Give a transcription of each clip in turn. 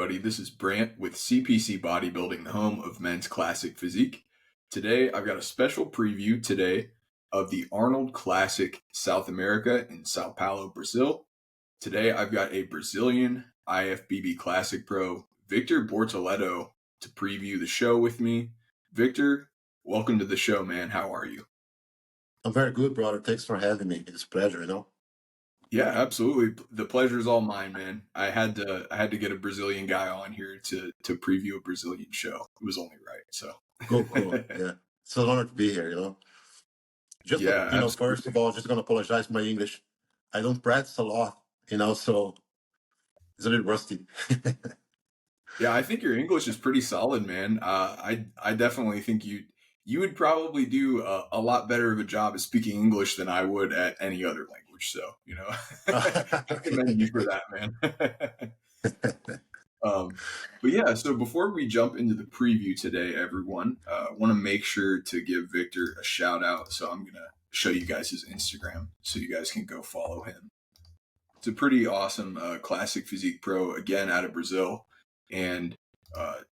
everybody. This is Brant with CPC Bodybuilding, the home of men's classic physique. Today, I've got a special preview today of the Arnold Classic South America in Sao Paulo, Brazil. Today, I've got a Brazilian IFBB Classic Pro, Victor Bortoletto, to preview the show with me. Victor, welcome to the show, man. How are you? I'm very good, brother. Thanks for having me. It's a pleasure. Yeah, absolutely. The pleasure is all mine, man. I had to get a Brazilian guy on here to preview a Brazilian show. It was only right. So Cool. Yeah. It's an honor to be here. Just, yeah, first absolutely. of all, just going to apologize for my English. I don't practice a lot, so it's a little rusty. Yeah, I think your English is pretty solid, man. I definitely think you would probably do a lot better of a job at speaking English than I would at any other language. So I commend you for that, man. But yeah, so before we jump into the preview today, everyone, want to make sure to give Victor a shout out. So I'm going to show you guys his Instagram so you guys can go follow him. It's a pretty awesome classic physique pro, again, out of Brazil, and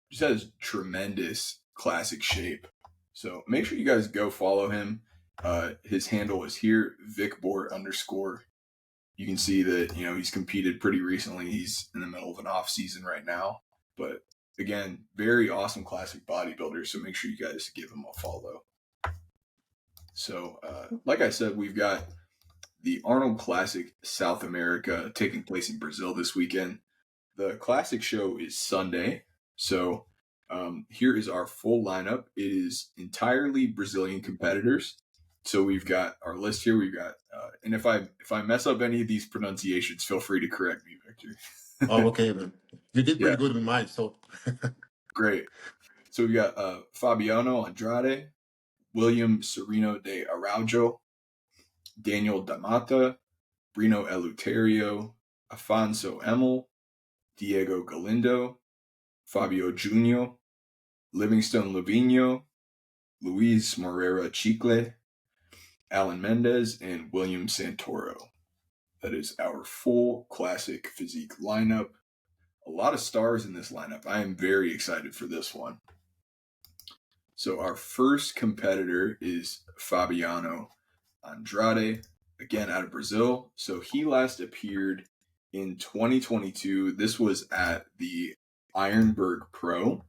just has tremendous classic shape. So make sure you guys go follow him. His handle is here, VicBort_. You can see that, he's competed pretty recently. He's in the middle of an off season right now. But again, very awesome classic bodybuilder. So make sure you guys give him a follow. So like I said, we've got the Arnold Classic South America taking place in Brazil this weekend. The classic show is Sunday. So here is our full lineup. It is entirely Brazilian competitors. So we've got our list here. We've got, and if I mess up any of these pronunciations, feel free to correct me, Victor. Oh, okay, man. You did pretty good with mine, so. Great. So we got Fabiano Andrade, William Sereno de Araujo, Daniel Damata, Brino Eleuterio, Afonso Emil, Diego Galindo, Fabio Junio, Livingstone Livigno, Luis Moreira Chicle, Alan Mendez, and William Santoro. That is our full classic physique lineup. A lot of stars in this lineup. I am very excited for this one. So our first competitor is Fabiano Andrade, again out of Brazil. So he last appeared in 2022. This was at the Ironburg Pro.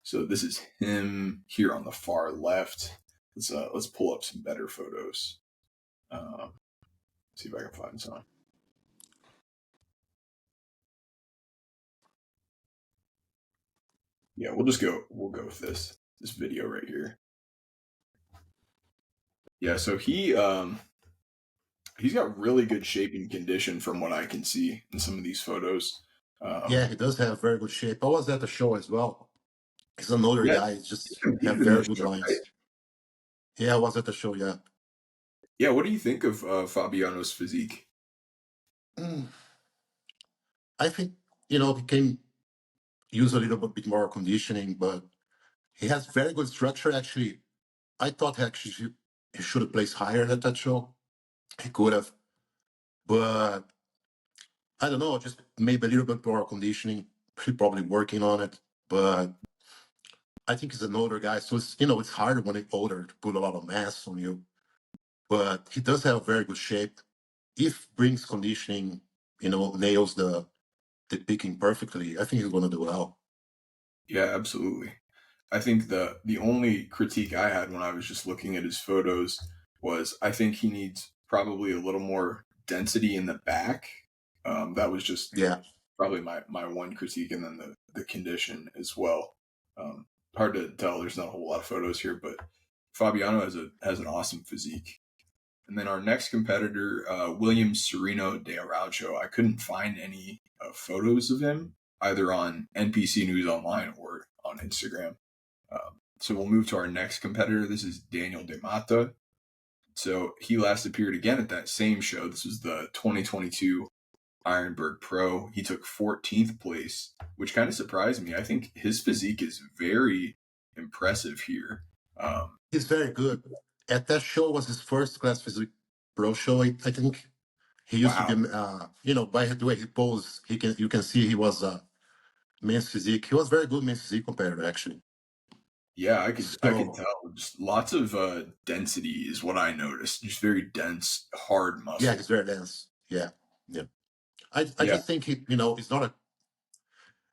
So this is him here on the far left. Let's pull up some better photos. See if I can find some. Yeah, we'll go with this video right here. Yeah, so he's got really good shape and condition from what I can see in some of these photos. Yeah, he does have very good shape. I was at the show as well. He's an older guy. He just have very good lines. Right? Yeah, I was at the show, yeah. Yeah, what do you think of Fabiano's physique? I think, he can use a little bit more conditioning, but he has very good structure. Actually, I thought he should have placed higher at that show. He could have, but I don't know, just maybe a little bit more conditioning. He's probably working on it, but I think he's an older guy, so it's harder when he's older to put a lot of mass on you. But he does have very good shape. If brings conditioning, nails the picking perfectly, I think he's going to do well. Yeah, absolutely. I think the only critique I had when I was just looking at his photos was I think he needs probably a little more density in the back. That was just probably my one critique, and then the condition as well. Hard to tell. There's not a whole lot of photos here, but Fabiano has an awesome physique. And then our next competitor, William Sereno de Araujo. I couldn't find any photos of him either on NPC News Online or on Instagram. So we'll move to our next competitor. This is Daniel Damata. So he last appeared again at that same show. This was the 2022 Ironburg Pro. He took 14th place, which kind of surprised me. I think his physique is very impressive here. He's very good. At that show was his first class physique pro show. I think he used to be, by the way he posed, you can see he was men's physique. He was very good men's physique competitor, actually. Yeah, I could So tell. Just lots of density is what I noticed. Just very dense, hard yeah, muscle. he's very dense. Yeah, yeah. I Yeah. just think he's not a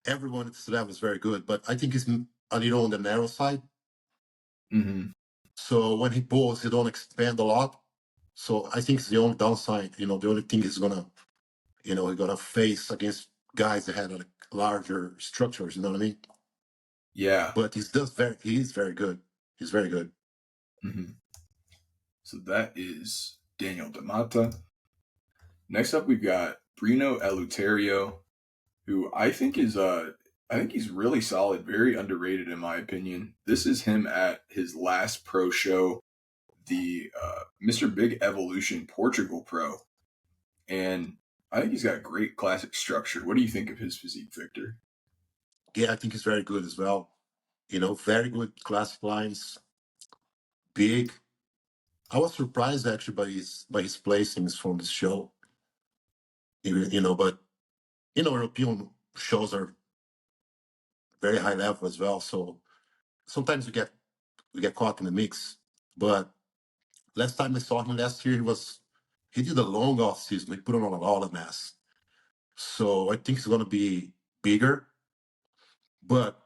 everyone at this level is very good, but I think he's a little on the narrow side. Hmm. So when he pulls, he don't expand a lot. So I think it's the only downside. The only thing he's gonna face against guys that had like larger structures. You know what I mean? Yeah. But he's very good. He's very good. Hmm. So that is Daniel Damata. Next up, we've got Brino Eleuterio, who I think he's really solid, very underrated in my opinion. This is him at his last pro show, the Mr. Big Evolution Portugal Pro, and I think he's got great classic structure. What do you think of his physique, Victor? Yeah, I think he's very good as well. Very good classic lines, big. I was surprised actually by his placings from this show. But European shows are very high level as well. So sometimes we get caught in the mix. But last time I saw him last year, he did a long off season. He put on a lot of mass. So I think he's gonna be bigger. But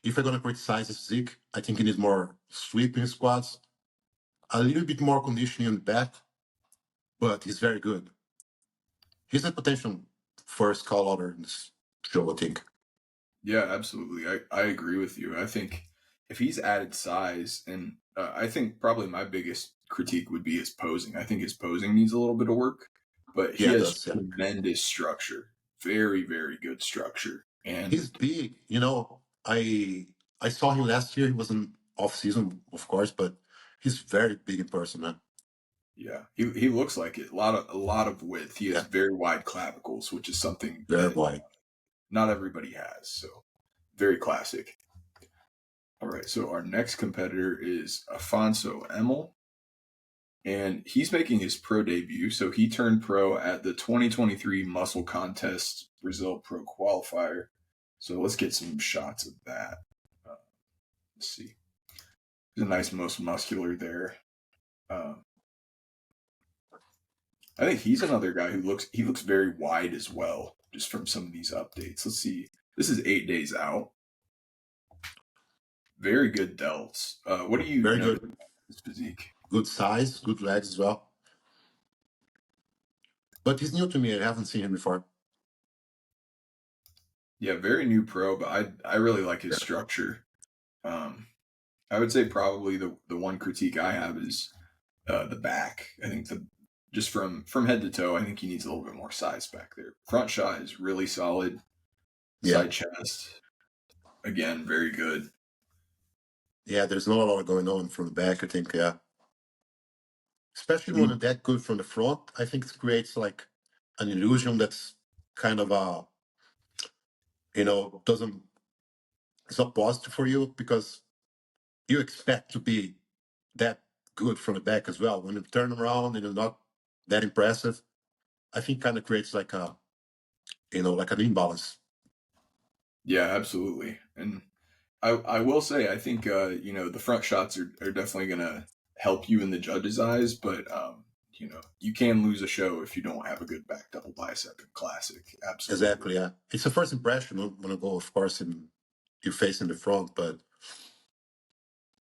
if I'm gonna criticize his physique, I think he needs more sweeping squats, a little bit more conditioning in the back. But he's very good. He's a potential first call outer in this show, I think. Yeah, absolutely. I agree with you. I think if he's added size, and I think probably my biggest critique would be his posing. I think his posing needs a little bit of work, but he Yeah, it has does. Yeah. tremendous structure, very, very good structure. And He's big. I saw him last year. He was in off season, of course, but he's very big in person, man. yeah, he looks like it. A lot of width. He has Yeah, very wide clavicles, which is something very that wide. not everybody has. So very classic. All right, so our next competitor is Afonso Emil, and he's making his pro debut. So he turned pro at the 2023 Muscle Contest Brazil Pro Qualifier. So let's get some shots of that. Uh, let's see. He's a nice, most muscular there. Um, I think he's another guy who looks very wide as well, just from some of these updates. Let's see. This is 8 days out. Very good delts. What do you Very notice good. about his physique? Good size, good legs as well. But he's new to me. I haven't seen him before. Yeah, very new pro, but I really like his Yeah. structure. Um, I would say probably the one critique I have is the back. I think the just from head to toe, I think he needs a little bit more size back there. Front shot is really solid. Yeah. Side chest, again, very good. Yeah, there's not a lot going on from the back, I think. Yeah. Especially when He- it's that good from the front, I think it creates like an illusion that's kind of doesn't it's not positive for you because you expect to be that good from the back as well. When you turn around and you're not that impressive, I think kind of creates like like an imbalance. yeah, absolutely. And I will say I think the front shots are definitely gonna help you in the judges' eyes, but you can lose a show if you don't have a good back double bicep in classic. Absolutely. Exactly. Yeah. It's a first impression when I go, of course, in you face in the front, but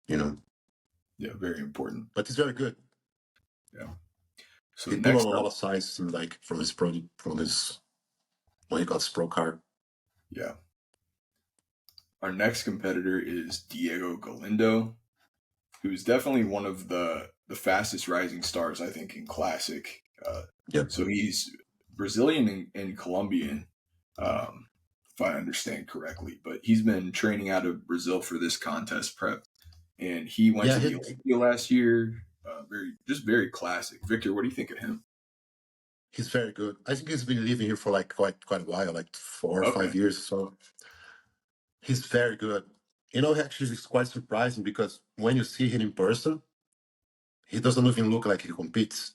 you know, Yeah, very important. but it's very good. Yeah. So He put on next a up, lot of size in like from his when he got his pro card. yeah, our next competitor is Diego Galindo, who's definitely one of the fastest rising stars, I think, in classic. Yep. So he's Brazilian and Colombian, um, if I understand correctly. But he's been training out of Brazil for this contest prep, and he went Yeah, to the Olympia last year. Very classic. Victor, what do you think of him? he's very good. I think he's been living here for like quite a while, like 4 or 5 years. So he's very good. Actually, it's quite surprising because when you see him in person, he doesn't even look like he competes.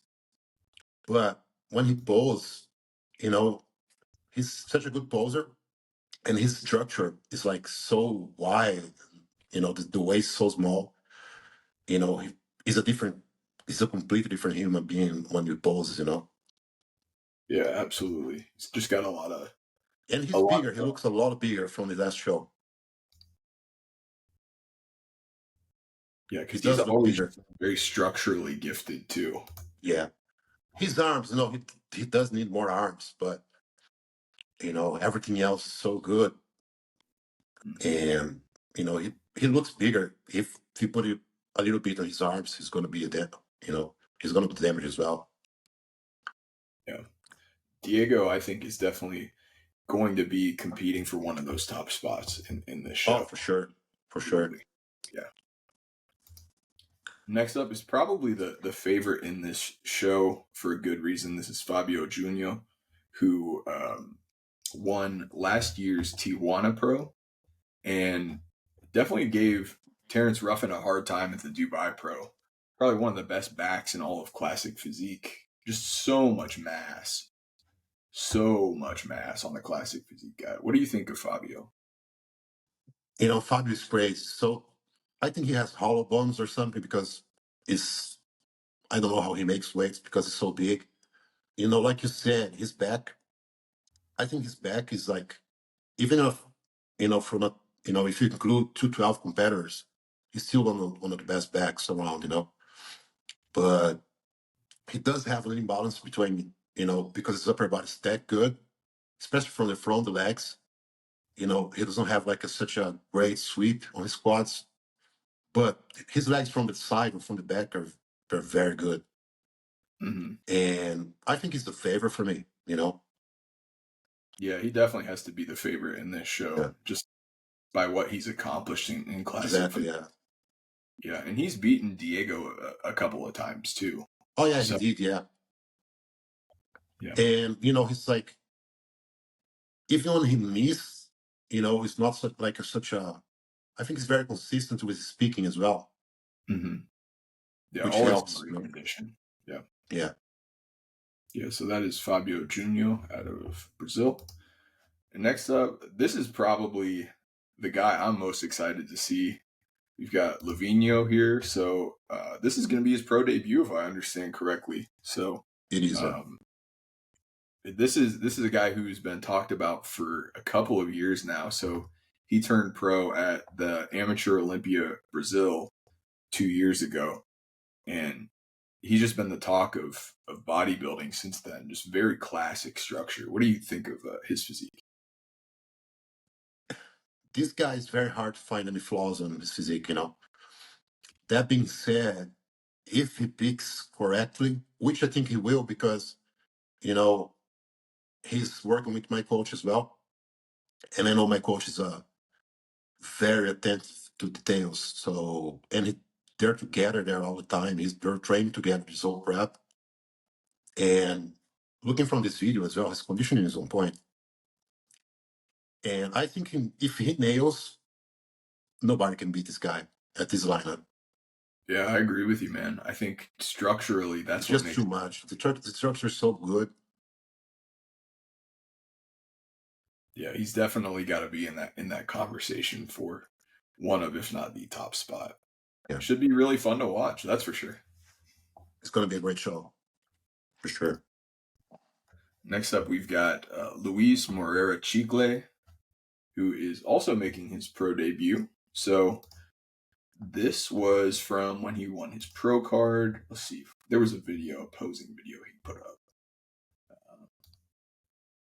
But when he poses, you know, he's such a good poser. and his structure is like so wide. The waist so small. He's a different. He's a completely different human being when he poses. Yeah, absolutely. He's just got And a he's lot bigger. He of looks a lot bigger from the last show. yeah, He because he's does look always bigger. just very structurally gifted too. Yeah. His arms, he does need more arms, but everything else is so good. Mhm. And he looks bigger. If you put it a little bit on his arms, he's gonna be he's gonna be damaged as well. Yeah, Diego, I think, is definitely going to be competing for one of those top spots in this Oh, show. for sure. For sure. Absolutely. Yeah. Next up is probably the favorite in this show for a good reason. This is Fabio Junior, who won last year's Tijuana Pro and definitely gave Terrence Ruffin a hard time at the Dubai Pro. Probably one of the best backs in all of classic physique. Just so much mass on the classic physique guy. What do you think of Fabio? Fabio is great. So I think he has hollow bones or something because it's I don't know how he makes weights because it's so big. Like you said, his back. I think his back is like even if from a if you include 212 competitors, he's still one of the best backs around. But he does have an imbalance between because his upper body's that good, especially from the front, the legs. He doesn't have like such a great sweep on his quads, but his legs from the side and from the back are very good. Mm-hmm. And I think he's the favorite for me. Yeah, he definitely has to be the favorite in this Yeah, show, just by what he's accomplished in classic exactly. physique. Yeah. Yeah, and he's beaten Diego a couple of times too. Oh yeah, he So did. Yeah. yeah, And he's like even when he misses, it's not such a. I think he's very consistent with his speaking as well, hmm yeah, which always in helps. great condition. Yeah, Yeah. yeah. So that is Fabio Junior out of Brazil. And next up, this is probably the guy I'm most excited to see. We've got Lavinho here. So this is going to be his pro debut, if I understand correctly. So It is. um, this is a guy who's been talked about for a couple of years now. So he turned pro at the Amateur Olympia Brazil 2 years ago, and he's just been the talk of bodybuilding since then. Just very classic structure. What do you think of his physique? This guy is very hard to find any flaws on his physique. That being said, if he picks correctly, which I think he will, because you know he's working with my coach as well, and I know my coach is very attentive to details. So they're together there all the time. They're training together this whole prep, and looking from this video as well, his conditioning is on point. And I think if he nails, nobody can beat this guy at this lineup. Yeah, I agree with you, man. I think structurally, It's that's what just makes. too much. The structure is so good. Yeah, he's definitely got to be in that conversation for one of, if not the top spot. Yeah, Should be really fun to watch. That's for sure. it's going to be a great show for sure. Next up, we've got Luis Moreira Chicle, who is also making his pro debut. So this was from when he won his pro card. Let's see. There was a video, a posing video he put up.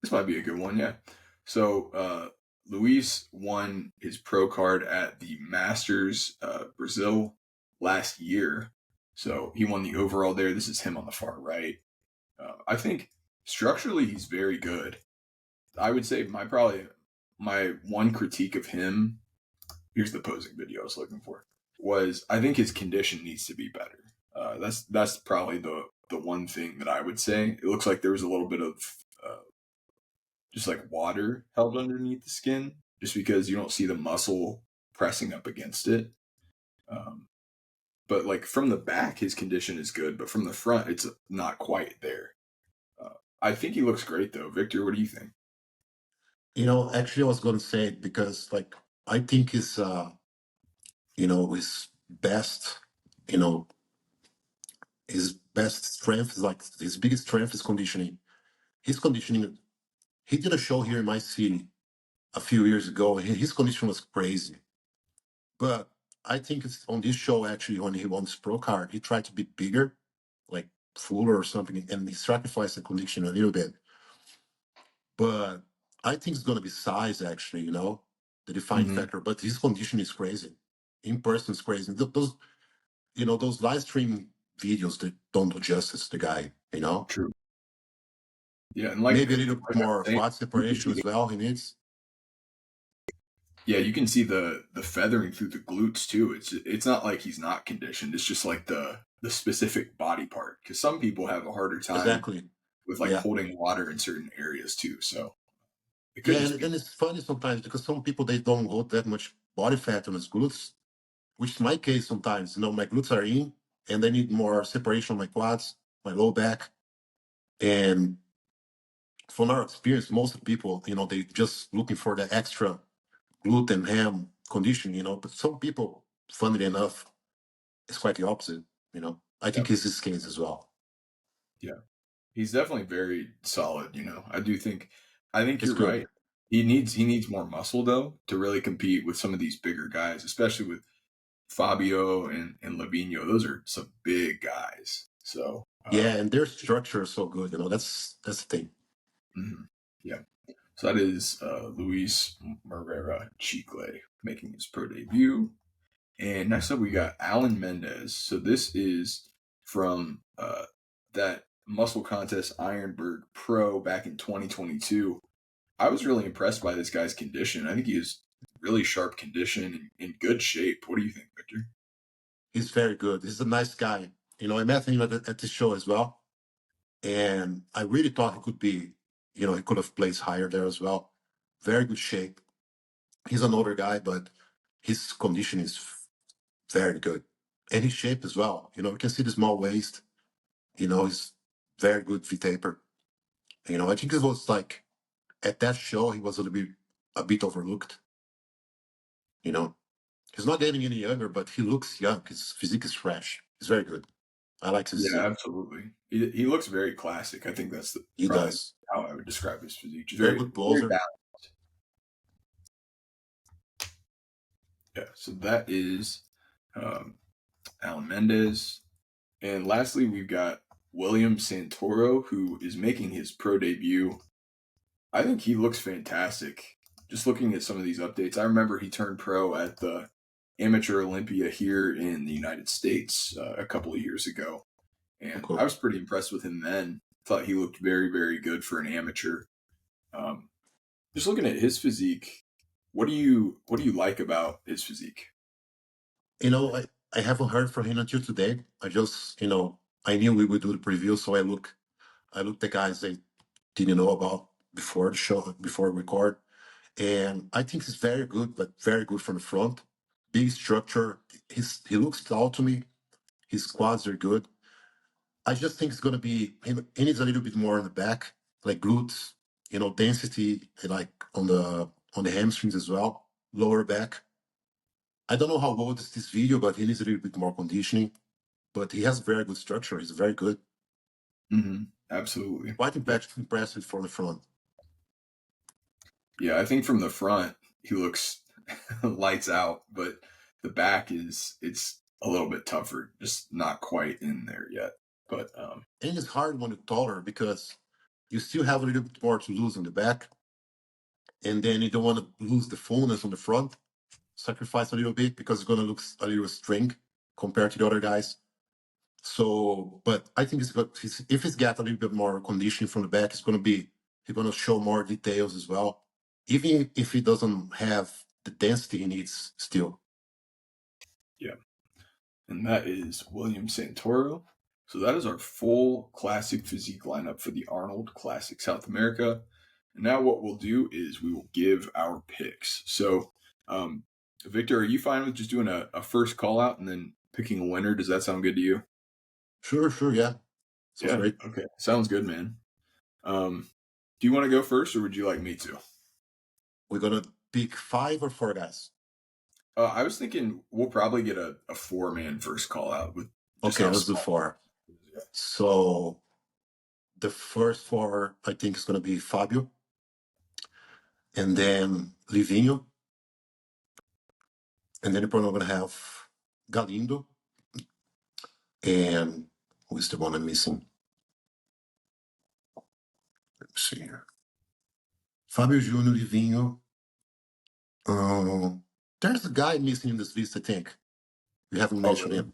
This might be a good one, yeah. So Luis won his pro card at the Masters Brazil last year. So he won the overall there. This is him on the far right. I think structurally he's very good. I would say my one critique of him, here's the posing video I was looking for, was I think his condition needs to be better. That's probably the one thing that I would say. It looks like there was a little bit of just like water held underneath the skin, just because you don't see the muscle pressing up against it. Um, but like from the back, his condition is good, but from the front, it's not quite there. I think he looks great though. Victor, what do you think? Actually, I was going to say it because, like, I think his best, you know, his best strength is like his biggest strength is conditioning. His conditioning, he did a show here in my city a few years ago. His condition was crazy. But I think it's on this show, actually, when he won his pro card, he tried to be bigger, like fuller or something, and he sacrificed the condition a little bit. But I think it's going to be size, actually, the defining Hmm. factor. But his condition is crazy. In person is crazy. Those live stream videos that don't do justice to the guy. True. Yeah, and like Maybe a like little bit I was more saying, quad you can separation see as well. He needs. yeah, you can see the feathering through the glutes too. It's not like he's not conditioned. It's just like the specific body part because some people have a harder time Exactly. with like Yeah. holding water in certain areas too. So it could Yeah, just and, be and it's funny sometimes because some people, they don't hold that much body fat on his glutes, which is my case sometimes. My glutes are in and they need more separation on my quads, my low back. And from our experience, most people, they just looking for the extra glute and ham conditioning. But some people, funnily enough, it's quite the opposite. I yeah, think it's his case as well. yeah. He's definitely very solid. I think It's you're good. right. He needs more muscle though to really compete with some of these bigger guys, especially with Fabio and Lavinho. Those are some big guys. So Yeah, and their structure is so good. That's the thing. mhm, yeah. So that is Luis Moreira Chicle making his pro debut. And next up, we got Alan Mendez. So this is from that muscle contest Ironberg Pro back in 2022. I was really impressed by this guy's condition. I think he is really sharp condition and in good shape. What do you think, Victor? He's very good. He's a nice guy. I met him at the show as well. And I really thought he could be, he could have placed higher there as well. Very good shape. He's an older guy, but his condition is very good. And his shape as well. You can see the small waist. He's very good V taper. I think it was like at that show, he was a bit overlooked. You know, he's not getting any younger, but he looks young. His physique is fresh. He's very good. I like to Yeah, see. absolutely. He looks very classic. I think that's He probably does. how I would describe his physique. Just Very very, good very poser. balanced. Yeah. So that is um, Alan Mendez. And lastly, we've got William Santoro, who is making his pro debut. I think he looks fantastic. Just looking at some of these updates, I remember he turned pro at the Amateur Olympia here in the United States a couple of years ago. And I Okay. was pretty impressed with him then. Thought he looked very, very good for an amateur. Um, just looking at his physique, what do you like about his physique? I haven't heard from him until today. I knew we would do the preview, so I looked at guys I didn't know about before the show, before record. And I think he's very good, but very good from the front. Big structure. He looks tall to me. His quads are good. I just think it's gonna be he needs a little bit more on the back, like glutes, density, like on the hamstrings as well, lower back. I don't know how old is this video, but he needs a little bit more conditioning. But he has very good structure. He's very good. Mm-hmm. Absolutely. Quite Yeah. impressive from the front. Yeah, I think from the front he looks lights out, but the back it's a little bit tougher, just not quite in there yet. But And it's hard when you're taller because you still have a little bit more to lose on the back. And then you don't want to lose the fullness on the front. Sacrifice a little bit because it's going to look a little string compared to the other guys. So, but I think if he's got a little bit more conditioning from the back, he's going to show more details as well. Even if he doesn't have the density he needs still. yeah, and that is William Santoro. So that is our full classic physique lineup for the Arnold Classic South America. And now what we'll do is we will give our picks. So, Victor, are you fine with just doing a first call out and then picking a winner? Does that sound good to you? Sure, sure, yeah. Sounds Yeah. great. Okay. Sounds good, man. Do you want to go first, or would you like me to? we're gonna pick 5 or 4 guys. I was thinking we'll probably get a 4-man first call out with just Okay, how let's do small. 4. So the first 4, I think, is gonna be Fabio, and then Livinho, and then you're probably gonna have Galindo, and who is the one I'm missing? Let's see here. Fabio Júnior, Livinho. There's a guy missing in this list, I think. We haven't Oh, mentioned really? him.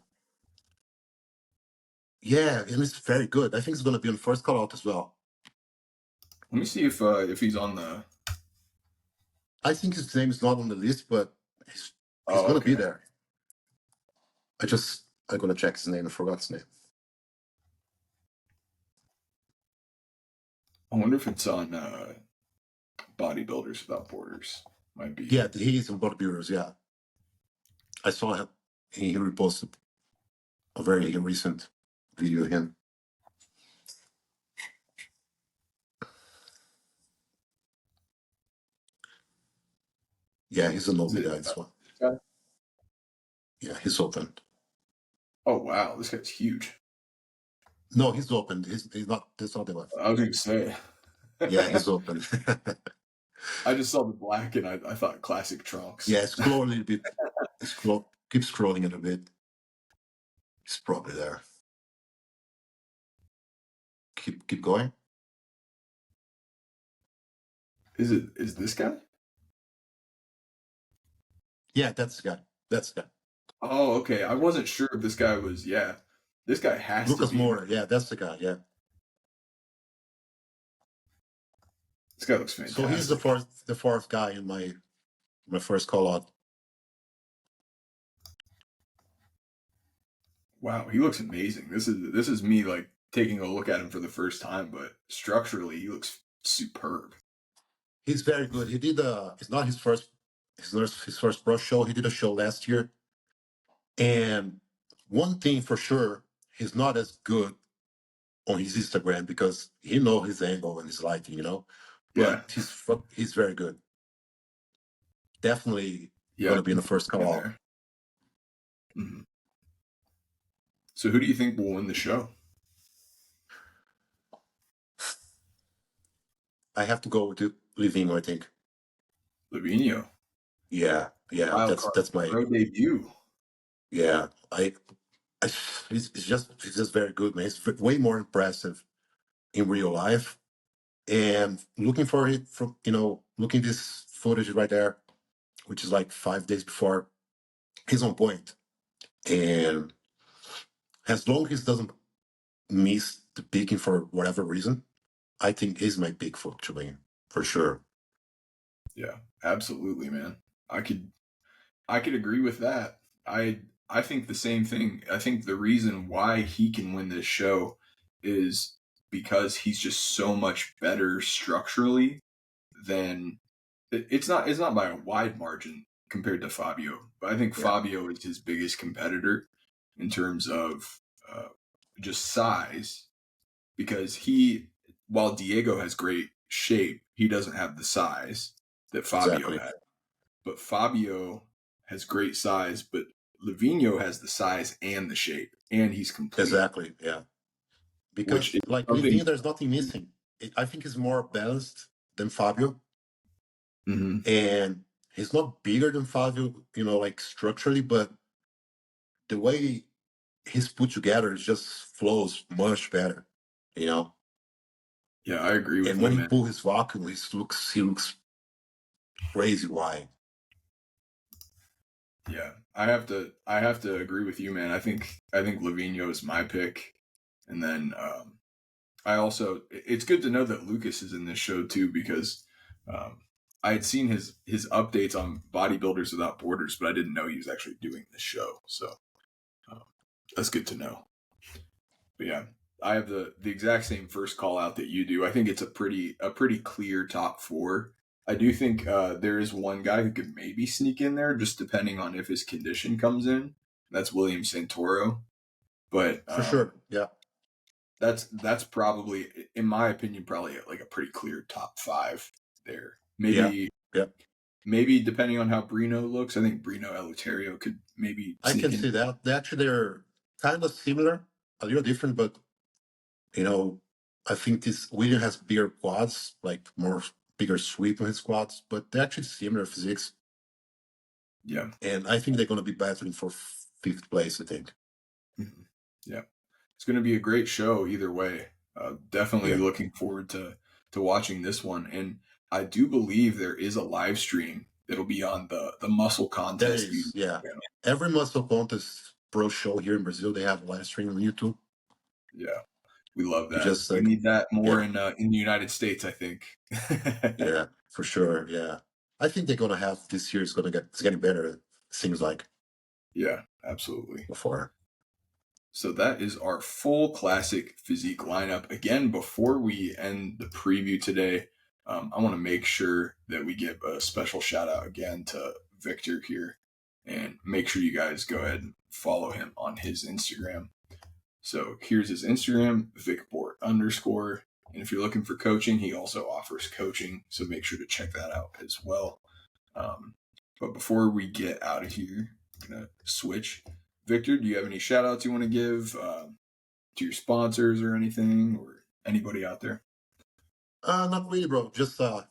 Yeah, and it's very good. I think it's gonna be on the first call out as well. Let me see if he's on the. I think his name is not on the list, but he's gonna be Okay. there. I'm gonna check his name. I forgot his name. I wonder if it's on Bodybuilders Without Borders. Might be. Yeah, he's on bodybuilders. Yeah, I saw him. He reposted a very recent video of him. Yeah, he's an open guy. This one. Guy? Yeah, he's open. Oh wow, this guy's huge. No, he's open. He's not. That's not the one. I was gonna say. Yeah, he's open. I just saw the black and I thought classic trunks. Yeah, scroll a little bit. Keep scrolling it a bit. He's probably there. Keep going. Is this guy? Yeah, that's the guy. That's the guy. Oh, okay. I wasn't sure if this guy was. Yeah, this guy has Lucas to be. Moura. Yeah, that's the guy. Yeah. This guy looks fantastic. So he's the fourth guy in my first call out. Wow, he looks amazing. This is me like taking a look at him for the first time, but structurally he looks superb. He's very good. He did it's not his first pro show. He did a show last year. And one thing for sure, he's not as good on his Instagram because he knows his angle and his lighting, you know. Yeah. But he's very good. Definitely Yeah. gonna be in the first call out. Mm-hmm. So who do you think will win the show? I have to go with Livinho, I think. Livinho. Yeah. That's my pro debut. Yeah, he's just very good, man. He's way more impressive in real life. And looking for it from looking this footage right there, which is like 5 days before, he's on point. And as long as he doesn't miss the picking for whatever reason, I think he's my pick to win for sure. Yeah, absolutely, man. I could agree with that. I think the same thing. I think the reason why he can win this show is because he's just so much better structurally than it's not by a wide margin compared to Fabio, but I think Fabio is his biggest competitor in terms of just size, because while Diego has great shape, he doesn't have the size that Fabio had. But Fabio has great size, but Livinho has the size and the shape, and he's complete. Exactly, yeah. Because like Livinho, there's nothing missing. I think he's more balanced than Fabio. Mm-hmm. And he's not bigger than Fabio, like structurally, but the way he's put together just flows much better, Yeah, I agree with and you. when man. he pulls his vacuum, he looks crazy wide. Yeah, I have to agree with you, man. I think Livinho is my pick, and then it's good to know that Lucas is in this show too, because I had seen his updates on Bodybuilders Without Borders, but I didn't know he was actually doing this show. So that's good to know. But yeah, I have the exact same first call out that you do. I think it's a pretty clear top 4. I do think there is one guy who could maybe sneak in there, just depending on if his condition comes in. That's William Santoro. But For sure, yeah. That's probably, in my opinion, probably like a pretty clear top 5 there. Maybe Yeah. Maybe depending on how Brino looks, I think Brino Eleuterio could maybe I sneak can in. see that. They're kind of similar, a little different, but you know, I think this William has bigger quads, like more bigger sweep on his quads, but they're actually similar physiques. Yeah. And I think they're going to be battling for fifth place, I think. Mhm. Yeah. It's going to be a great show either way. Definitely Yeah. looking forward to watching this one. And I do believe there is a live stream that'll be on the Muscle There Contest is, YouTube yeah. channel. Every muscle contest pro show here in Brazil, they have a live stream on YouTube. Yeah. We love You that. just We like, need that more yeah, in the United States, I think. yeah, for sure. Yeah. I think they're going to have this year is going to it's getting better. It seems like Yeah, absolutely. before. So that is our full classic physique lineup. Again, before we end the preview today, I want to make sure that we give a special shout out again to Victor here, and make sure you guys go ahead and follow him on his Instagram. So here's his Instagram, VicBort_. And if you're looking for coaching, he also offers coaching. So make sure to check that out as well. But before we get out of here, I'm going to switch. Victor, do you have any shout outs you want to give to your sponsors or anything, or anybody out there? Not really, bro. Just I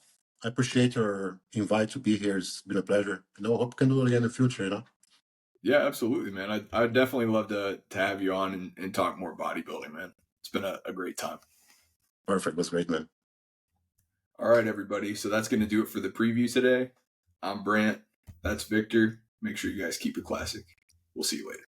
appreciate your invite to be here. It's been a pleasure. Hope we can do it again in the future. Yeah, absolutely, man. I'd definitely love to have you on and talk more bodybuilding, man. It's been a great time. Perfect. It was great, man. All right, everybody. So that's going to do it for the preview today. I'm Brant. That's Victor. Make sure you guys keep it classic. We'll see you later.